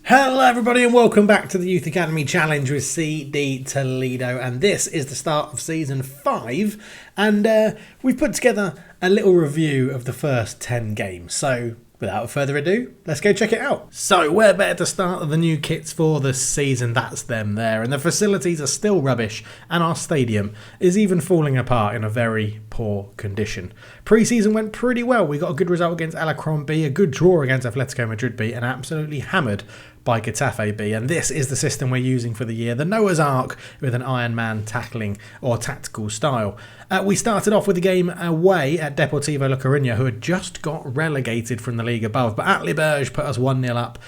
Hello everybody and welcome back to the Youth Academy Challenge with CD Toledo, and this is the start of Season 5 and we've put together a little review of the first 10 games. So without further ado, let's go check it out. So where better to start with the new kits for the season? That's them there, and the facilities are still rubbish and our stadium is even falling apart in a very poor condition. Pre-season went pretty well. We got a good result against Alicante, a good draw against Atletico Madrid B, and absolutely hammered by Getafe B, and this is the system we're using for the year, the Noah's Ark with an Iron Man tackling or tactical style. We started off with the game away at Deportivo La Coruña, who had just got relegated from the league above, but Atli Berge put us 1-0 up.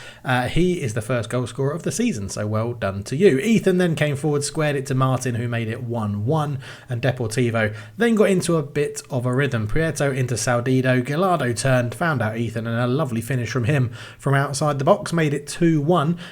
He is the first goal scorer of the season, so well done to you. Ethan then came forward, squared it to Martin, who made it 1-1, and Deportivo then got into a bit of a rhythm. Prieto into Saudido, Gallardo turned, found out Ethan, and a lovely finish from him from outside the box made it 2-1.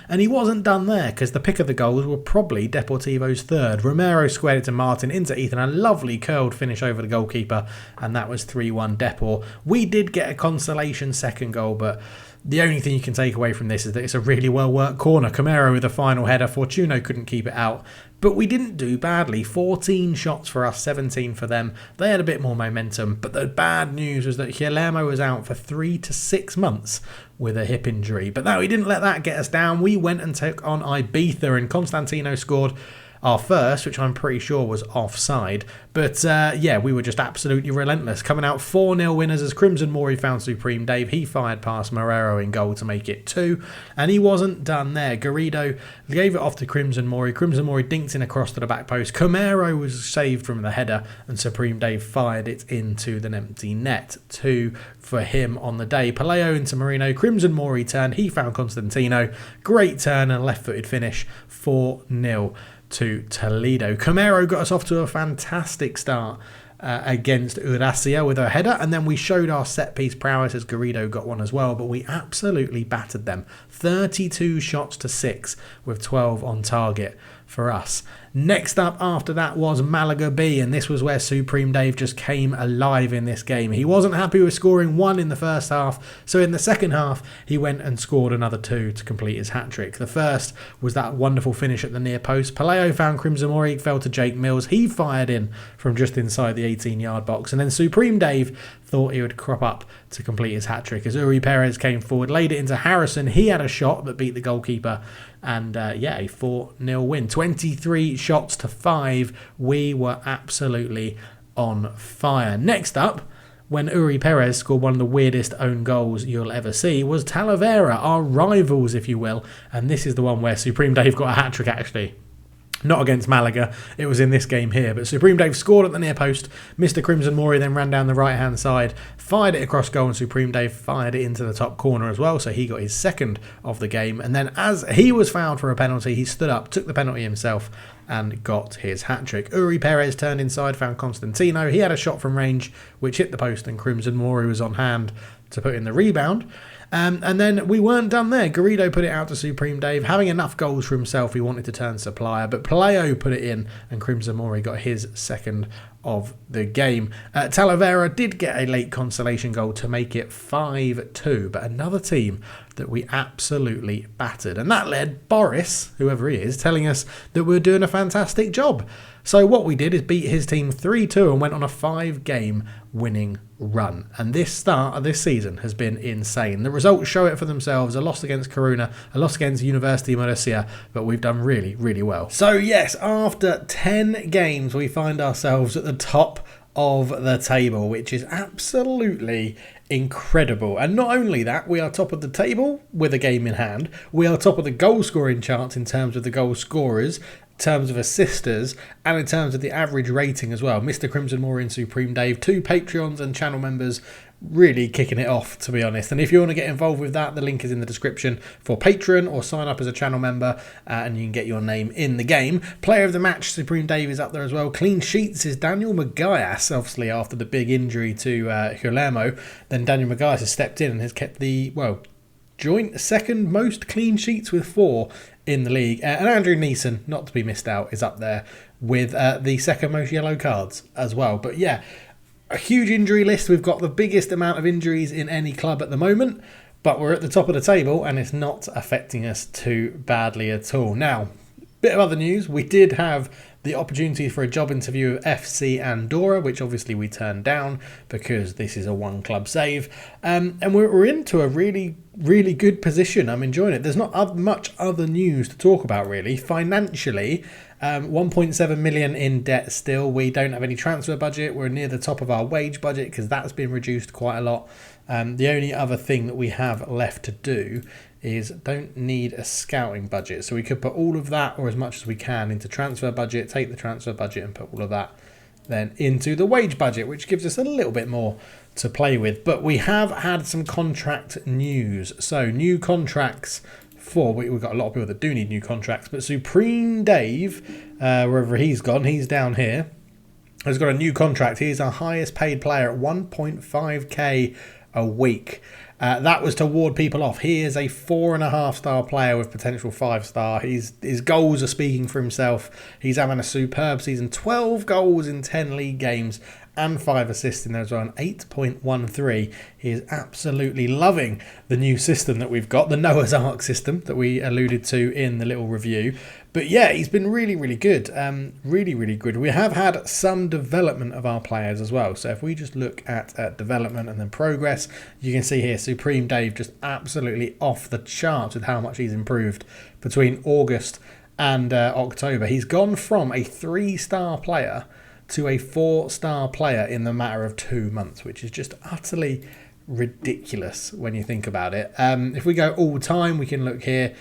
And he wasn't done there, because the pick of the goals were probably Deportivo's third. Romero squared it to Martin, into Ethan, a lovely curled finish over the goalkeeper, and that was 3-1 Depor. We did get a consolation second goal, but the only thing you can take away from this is that it's a really well worked corner. Camero with a final header, Fortuno couldn't keep it out. But we didn't do badly. 14 shots for us, 17 for them. They had a bit more momentum, but the bad news was that Guillermo was out for 3 to 6 months with a hip injury. But no, he didn't let that get us down. We went and took on Ibiza, and Constantino scored our first, which I'm pretty sure was offside. But yeah, we were just absolutely relentless. Coming out 4-0 winners as Crimson Mori found Supreme Dave. He fired past Marrero in goal to make it 2. And he wasn't done there. Garrido gave it off to Crimson Mori. Crimson Mori dinked in across to the back post. Camero was saved from the header, and Supreme Dave fired it into the empty net. 2 for him on the day. Paleo into Marino. Crimson Mori turned. He found Constantino. Great turn and left-footed finish. 4-0. to Toledo. Camero got us off to a fantastic start against Uracia with a header, and then we showed our set-piece prowess as Garrido got one as well, but we absolutely battered them. 32 shots to 6 with 12 on target for us. Next up after that was Malaga B, and this was where Supreme Dave just came alive in this game. He wasn't happy with scoring 1 in the first half, so in the second half he went and scored another 2 to complete his hat-trick. The first was that wonderful finish at the near post. Paleo found Crimson Mori, fell to Jake Mills. He fired in from just inside the 18-yard box, and then Supreme Dave thought he would crop up to complete his hat-trick as Uri Perez came forward, laid it into Harrison. He had a shot that beat the goalkeeper, and yeah, a 4-0 win. 23 shots to 5. We were absolutely on fire. Next up, when Uri Perez scored one of the weirdest own goals you'll ever see, was Talavera, our rivals, if you will. And this is the one where Supreme Dave got a hat-trick, actually. Not against Malaga, it was in this game here, but Supreme Dave scored at the near post. Mr. Crimson Mori then ran down the right hand side, fired it across goal, and Supreme Dave fired it into the top corner as well, so he got his second of the game. And then as he was fouled for a penalty, he stood up, took the penalty himself, and got his hat-trick. Uri Perez turned inside, found Constantino. He had a shot from range which hit the post, and Crimson Mori was on hand to put in the rebound. And then we weren't done there. Garrido put it out to Supreme Dave. Having enough goals for himself, he wanted to turn supplier, but Paleo put it in, and Crimson Mori got his second of the game. Talavera did get a late consolation goal to make it 5-2, but another team that we absolutely battered. And that led Boris, whoever he is, telling us that we were doing a fantastic job. So what we did is beat his team 3-2 and went on a 5-game winning run. And this start of this season has been insane. The results show it for themselves. A loss against Coruna, a loss against University of Murcia, but we've done really, really well. So yes, after 10 games, we find ourselves at the top of the table, which is absolutely incredible. And not only that, we are top of the table with a game in hand. We are top of the goal scoring charts in terms of the goal scorers, in terms of assisters, and in terms of the average rating as well. Mr. Crimson Mori and Supreme Dave, 2 Patreons and channel members, really kicking it off, to be honest. And if you want to get involved with that, the link is in the description for Patreon, or sign up as a channel member and you can get your name in the game. Player of the match, Supreme Dave, is up there as well. Clean sheets is Daniel Magalhães, obviously after the big injury to Guillermo. Then Daniel Magalhães has stepped in and has kept the, well, joint second most clean sheets with 4 in the league. And Andrew Neeson, not to be missed out, is up there with the second most yellow cards as well. But yeah, a huge injury list. We've got the biggest amount of injuries in any club at the moment. But we're at the top of the table and it's not affecting us too badly at all. Now, bit of other news. We did have the opportunity for a job interview of FC Andorra, which obviously we turned down because this is a one-club save. And we're into a really, really good position. I'm enjoying it. There's not much other news to talk about, really. Financially, 1.7 million in debt still. We don't have any transfer budget. We're near the top of our wage budget because that's been reduced quite a lot. The only other thing that we have left to do is don't need a scouting budget. So we could put all of that, or as much as we can, into transfer budget, take the transfer budget and put all of that then into the wage budget, which gives us a little bit more to play with. But we have had some contract news. So new contracts for, we've got a lot of people that do need new contracts, but Supreme Dave, wherever he's gone, he's down here, has got a new contract. He's our highest paid player at 1.5k a week. That was to ward people off. He is a 4.5-star player with potential 5-star. His goals are speaking for himself. He's having a superb season. 12 goals in 10 league games and 5 assists in there as well, and 8.13. He is absolutely loving the new system that we've got, the Noah's Ark system that we alluded to in the little review. But yeah, he's been really, really good. Really, really good. We have had some development of our players as well. So if we just look at development and then progress, you can see here Supreme Dave just absolutely off the charts with how much he's improved between August and October. He's gone from a 3-star player to a 4-star player in the matter of 2 months, which is just utterly ridiculous when you think about it. If we go all time, we can look here.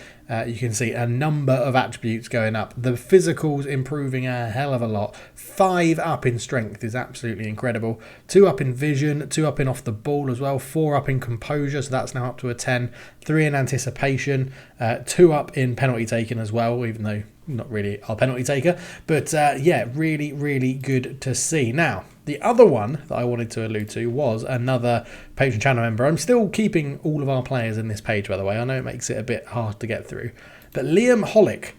You can see a number of attributes going up. The physicals improving a hell of a lot. 5 up in strength is absolutely incredible. 2 up in vision, 2 up in off the ball as well. 4 up in composure, so that's now up to a 10. 3 in anticipation. 2 up in penalty taken as well, even though not really our penalty taker. But yeah, really, really good to see. Now, the other one that I wanted to allude to was another Patreon channel member. I'm still keeping all of our players in this page, by the way. I know it makes it a bit hard to get through. But Liam Hollick,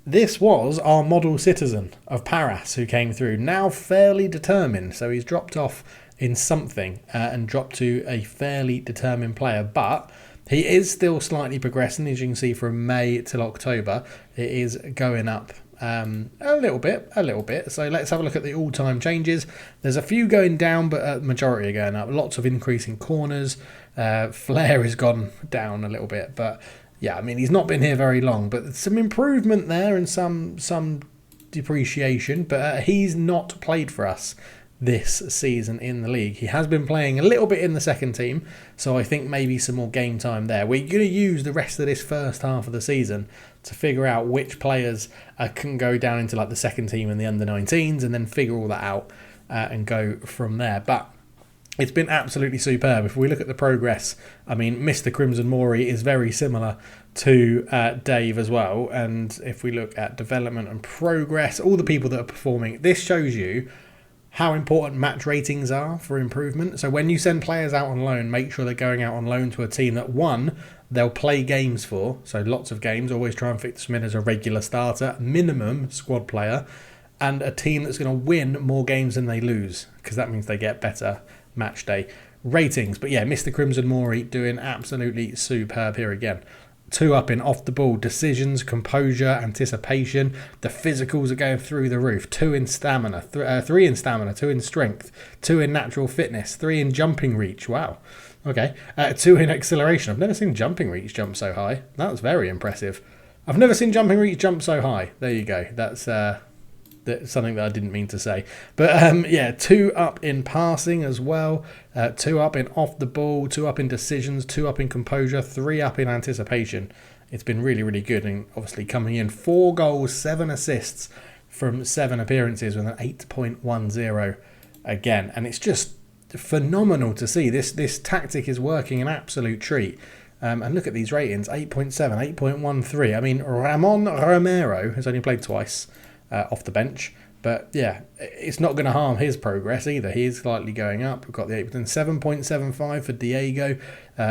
this was our model citizen of Paras who came through. Now fairly determined. So he's dropped off in something and dropped to a fairly determined player. But he is still slightly progressing, as you can see, from May till October. It is going up a little bit. So let's have a look at the all-time changes. There's a few going down, but a majority are going up. Lots of increasing corners. Flair has gone down a little bit, but yeah, I mean, he's not been here very long, but some improvement there and some depreciation, but he's not played for us this season in the league. He has been playing a little bit in the second team, so I think maybe some more game time there. We're going to use the rest of this first half of the season to figure out which players can go down into like the second team and the under-19s, and then figure all that out and go from there. But it's been absolutely superb. If we look at the progress, I mean, Mr. Crimson Mori is very similar to Dave as well. And if we look at development and progress, all the people that are performing, this shows you how important match ratings are for improvement. So when you send players out on loan, make sure they're going out on loan to a team that, one, they'll play games for. So lots of games, always try and fix them in as a regular starter, minimum squad player, and a team that's going to win more games than they lose, because that means they get better match day ratings. But yeah, Mr. Crimson Mori doing absolutely superb here again. 2 up in off the ball decisions, composure, anticipation. The physicals are going through the roof. 2 in stamina, 3 in stamina, 2 in strength, 2 in natural fitness, 3 in jumping reach. Wow. Okay. 2 in acceleration. I've never seen jumping reach jump so high. That was very impressive. I've never seen jumping reach jump so high. There you go. That's something that I didn't mean to say. But yeah, 2 up in passing as well, 2 up in off the ball, 2 up in decisions, 2 up in composure, 3 up in anticipation. It's been really, really good, and obviously coming in 4 goals, 7 assists from 7 appearances with an 8.10 again. And it's just phenomenal to see. This tactic is working, an absolute treat. And look at these ratings, 8.7, 8.13. I mean, Ramon Romero has only played twice off the bench, but yeah, it's not going to harm his progress either. He is slightly going up. We've got the 7.75 for Diego.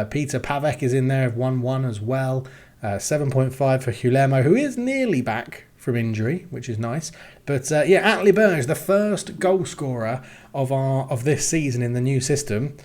Peter Pavek is in there of 1-1 as well. 7.5 for Guillermo, who is nearly back from injury, which is nice. But yeah, Atli Berge, the first goal scorer of this season in the new system.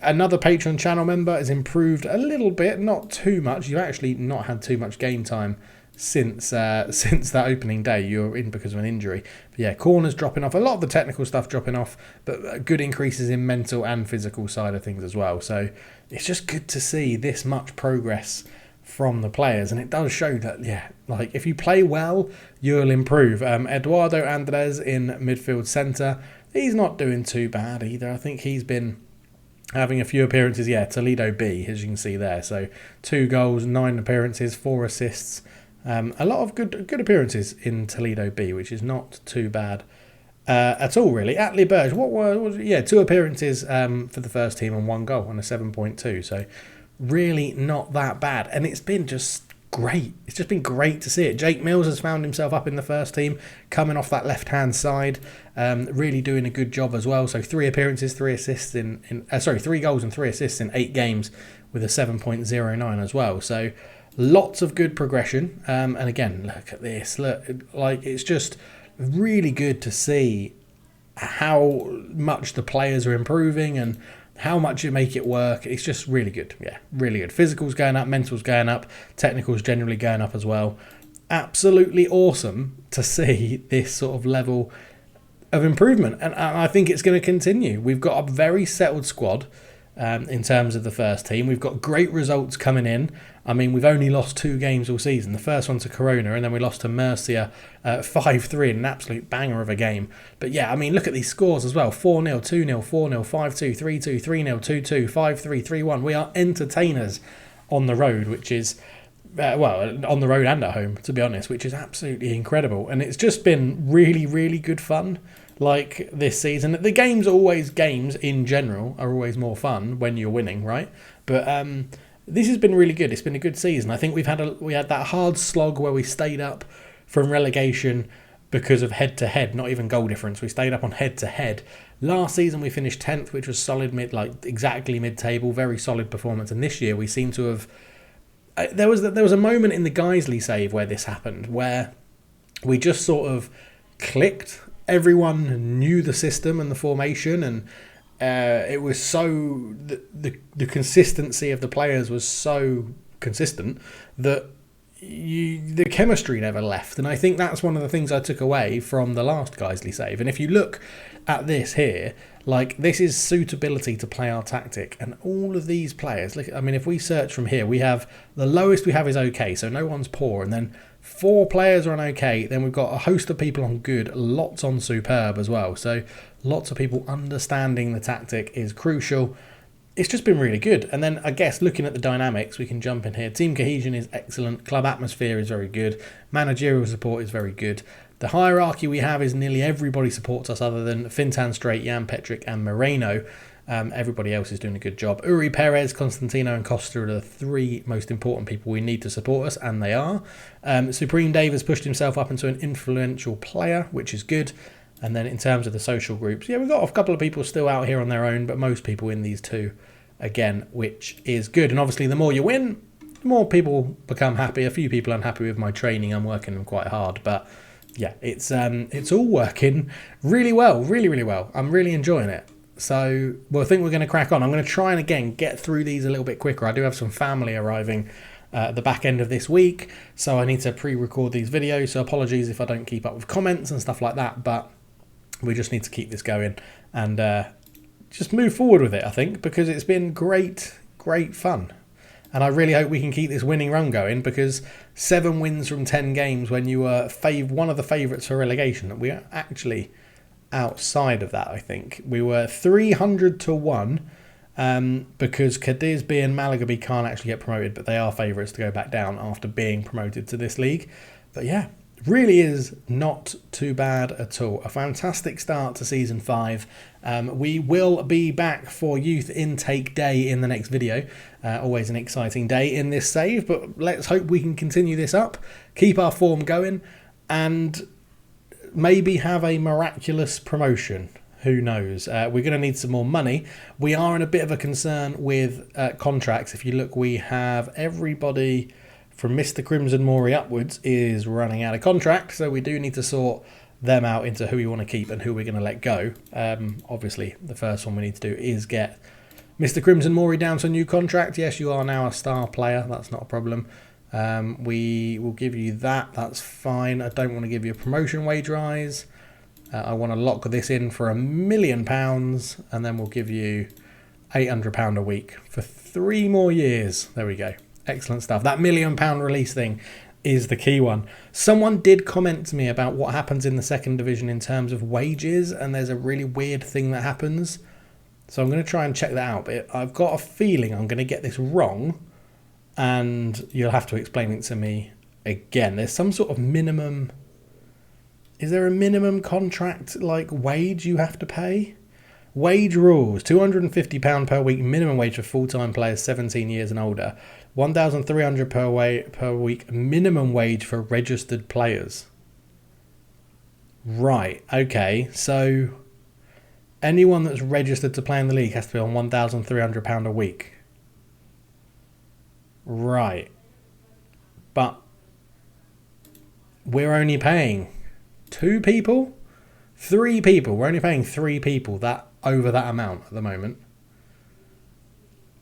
Another Patreon channel member has improved a little bit, not too much. You've actually not had too much game time since since that opening day. You're in because of an injury. But yeah, corners dropping off, a lot of the technical stuff dropping off, but good increases in mental and physical side of things as well. So it's just good to see this much progress from the players, and it does show that, yeah, like if you play well, you'll improve. Eduardo Andres in midfield centre, he's not doing too bad either. I think he's been having a few appearances. Yeah, Toledo B, as you can see there. So 2 goals, 9 appearances, 4 assists. A lot of good appearances in Toledo B, which is not too bad at all, really. Atli Berge, what was 2 appearances for the first team and 1 goal on a 7.2. So really not that bad. And it's been just great. It's just been great to see it. Jake Mills has found himself up in the first team, coming off that left-hand side, really doing a good job as well. So 3 appearances, 3 assists 3 goals and 3 assists in 8 games with a 7.09 as well. So lots of good progression. And again, look at this. Look, like, it's just really good to see how much the players are improving and how much you make it work. It's just really good. Yeah, really good. Physical's going up, mental's going up, technical's generally going up as well. Absolutely awesome to see this sort of level of improvement. And I think it's going to continue. We've got a very settled squad in terms of the first team. We've got great results coming in. I mean, we've only lost 2 games all season. The first one to Corona, and then we lost to Murcia 5-3 in an absolute banger of a game. But yeah, I mean, look at these scores as well. 4-0, 2-0, 4-0, 5-2, 3-2, 3-0, 2-2, 5-3, 3-1. We are entertainers on the road, which is, on the road and at home, to be honest, which is absolutely incredible. And it's just been really, really good fun. Like this season, the games in general are always more fun when you're winning, right? But this has been really good. It's been a good season. I think we had that hard slog where we stayed up from relegation because of head-to-head, not even goal difference. We stayed up on head-to-head. Last season we finished 10th, which was solid exactly mid-table, very solid performance. And this year we seem to have. There was a moment in the Geisley save where this happened, where we just sort of clicked. Everyone knew the system and the formation, and it was so the consistency of the players was so consistent that the chemistry never left. And I think that's one of the things I took away from the last Geisley save. And if you look at this here, like, this is suitability to play our tactic, and all of these players, look, I mean, if we search from here, we have the lowest we have is okay, so no one's poor, and then 4 players are on okay, then we've got a host of people on good, lots on superb as well. So lots of people understanding the tactic is crucial. It's just been really good. And then I guess looking at the dynamics, we can jump in here. Team cohesion is excellent. Club atmosphere is very good. Managerial support is very good. The hierarchy we have is nearly everybody supports us other than Fintan Strait, Jan Petrick and Moreno. Everybody else is doing a good job. Uri Perez, Constantino and Costa are the 3 most important people we need to support us, and they are. Supreme Dave has pushed himself up into an influential player, which is good. And then in terms of the social groups, yeah, we've got a couple of people still out here on their own, but most people in these 2 again, which is good. And obviously the more you win, the more people become happy. A few people unhappy with my training. I'm working them quite hard, but yeah, it's all working really well, really, really well. I'm really enjoying it. So, I think we're going to crack on. I'm going to try and, again, get through these a little bit quicker. I do have some family arriving at the back end of this week, so I need to pre-record these videos. So apologies if I don't keep up with comments and stuff like that, but we just need to keep this going and just move forward with it, I think, because it's been great fun. And I really hope we can keep this winning run going, because 7 wins from 10 games when you were one of the favourites for relegation. We are actually outside of that, I think. We were 300 to 1 because Cadiz B and Malaga B can't actually get promoted, but they are favourites to go back down after being promoted to this league. But yeah, really is not too bad at all. A fantastic start to Season 5. We will be back for Youth Intake Day in the next video. Always an exciting day in this save, but let's hope we can continue this up, keep our form going, and maybe have a miraculous promotion. Who knows? We're going to need some more money. We are in a bit of a concern with contracts. If you look, we have everybody from Mr. Crimson Mori upwards is running out of contract, so we do need to sort them out into who we want to keep and who we're going to let go. Obviously, the first one we need to do is get Mr. Crimson Mori down to a new contract. Yes, you are now a star player. That's not a problem. We will give you that. That's fine. I don't want to give you a promotion wage rise. I want to lock this in for £1 million, and then we'll give you £800 a week for 3 more years. There we go. Excellent stuff. That £1 million release thing is the key one. Someone did comment to me about what happens in the second division in terms of wages, and there's a really weird thing that happens. So I'm going to try and check that out. But I've got a feeling I'm going to get this wrong, and you'll have to explain it to me again. There's some sort of minimum... Is there a minimum contract, like, wage you have to pay? Wage rules. £250 per week minimum wage for full-time players 17 years and older. £1,300 per week minimum wage for registered players. Right, okay. So anyone that's registered to play in the league has to be on £1,300 a week. Right. But we're only paying 2 people? 3 people. We're only paying 3 people that over that amount at the moment.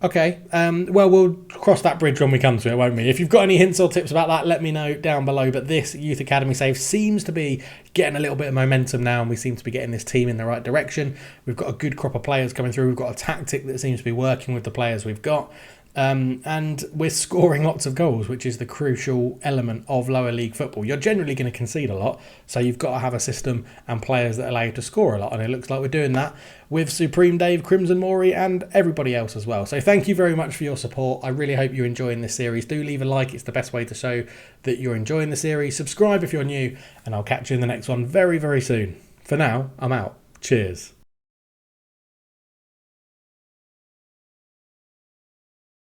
Okay, well, we'll cross that bridge when we come to it, won't we? If you've got any hints or tips about that, let me know down below. But this Youth Academy save seems to be getting a little bit of momentum now, and we seem to be getting this team in the right direction. We've got a good crop of players coming through. We've got a tactic that seems to be working with the players we've got. And we're scoring lots of goals, which is the crucial element of lower league football. You're generally going to concede a lot, so you've got to have a system and players that allow you to score a lot, and it looks like we're doing that with Supreme Dave, Crimson Mori, and everybody else as well. So thank you very much for your support. I really hope you're enjoying this series. Do leave a like. It's the best way to show that you're enjoying the series. Subscribe if you're new, and I'll catch you in the next one very, very soon. For now, I'm out. Cheers.